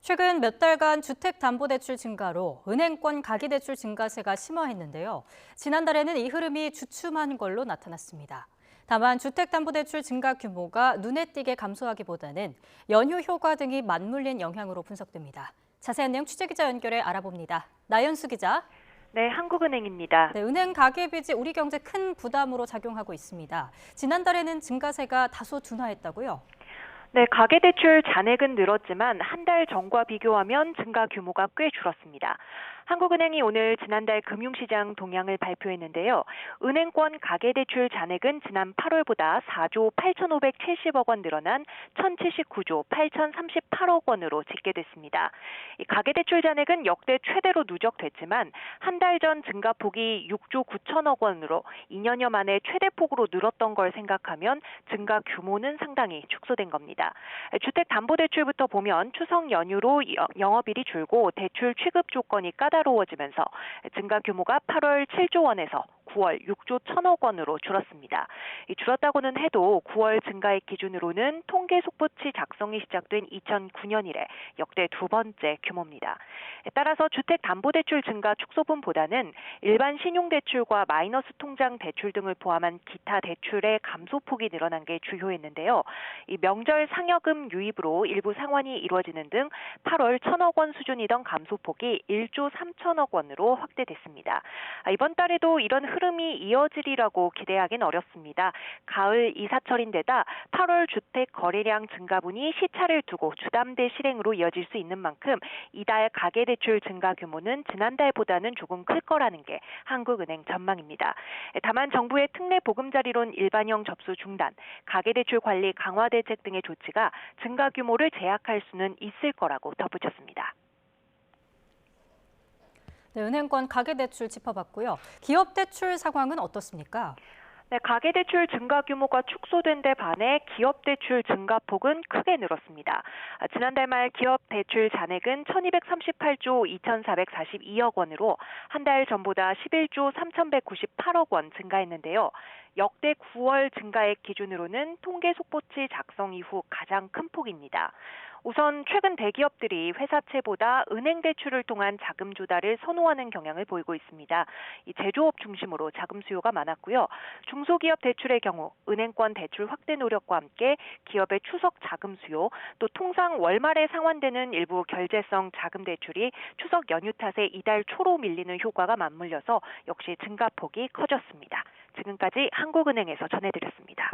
최근 몇 달간 주택담보대출 증가로 은행권 가계대출 증가세가 심화했는데요. 지난달에는 이 흐름이 주춤한 걸로 나타났습니다. 다만 주택담보대출 증가 규모가 눈에 띄게 감소하기보다는 연휴 효과 등이 맞물린 영향으로 분석됩니다. 자세한 내용 취재기자 연결해 알아봅니다. 나연수 기자. 네, 한국은행입니다. 네, 은행 가계빚이 우리 경제 큰 부담으로 작용하고 있습니다. 지난달에는 증가세가 다소 둔화했다고요? 네, 가계대출 잔액은 늘었지만 한 달 전과 비교하면 증가 규모가 꽤 줄었습니다. 한국은행이 오늘 지난달 금융시장 동향을 발표했는데요. 은행권 가계대출 잔액은 지난 8월보다 4조 8,570억 원 늘어난 1,079조 8,038억 원으로 집계됐습니다. 이 가계대출 잔액은 역대 최대로 누적됐지만 한 달 전 증가폭이 6조 9천억 원으로 2년여 만에 최대폭으로 늘었던 걸 생각하면 증가 규모는 상당히 축소된 겁니다. 주택담보대출부터 보면 추석 연휴로 영업일이 줄고 대출 취급 조건이 까다로워지면서 증가 규모가 8월 7조 원에서 9월 6조 1천억 원으로 줄었습니다. 줄었다고는 해도 9월 증가액 기준으로는 통계 속보치 작성이 시작된 2009년 이래 역대 두 번째 규모입니다. 따라서 주택담보대출 증가 축소분보다는 일반 신용대출과 마이너스 통장 대출 등을 포함한 기타 대출의 감소폭이 늘어난 게 주요했는데요. 이 명절 상여금 유입으로 일부 상환이 이루어지는 등 8월 1천억 원 수준이던 감소폭이 1조 3천억 원으로 확대됐습니다. 이번 달에도 이런 흐름이 이어지리라고 기대하긴 어렵습니다. 가을 이사철인데다 8월 주택 거래량 증가분이 시차를 두고 주담대 실행으로 이어질 수 있는 만큼 이달 가계대출 증가 규모는 지난달보다는 조금 클 거라는 게 한국은행 전망입니다. 다만 정부의 특례 보금자리론 일반형 접수 중단, 가계대출 관리 강화 대책 등의 조치가 증가 규모를 제약할 수는 있을 거라고 덧붙였습니다. 네, 은행권 가계대출 짚어봤고요. 기업대출 상황은 어떻습니까? 네, 가계대출 증가 규모가 축소된 데 반해 기업대출 증가폭은 크게 늘었습니다. 지난달 말 기업대출 잔액은 1,238조 2,442억 원으로 한 달 전보다 11조 3,198억 원 증가했는데요. 역대 9월 증가액 기준으로는 통계 속보치 작성 이후 가장 큰 폭입니다. 우선 최근 대기업들이 회사채보다 은행 대출을 통한 자금 조달을 선호하는 경향을 보이고 있습니다. 이 제조업 중심으로 자금 수요가 많았고요. 중소기업 대출의 경우 은행권 대출 확대 노력과 함께 기업의 추석 자금 수요, 또 통상 월말에 상환되는 일부 결제성 자금 대출이 추석 연휴 탓에 이달 초로 밀리는 효과가 맞물려서 역시 증가폭이 커졌습니다. 지금까지 한국은행에서 전해드렸습니다.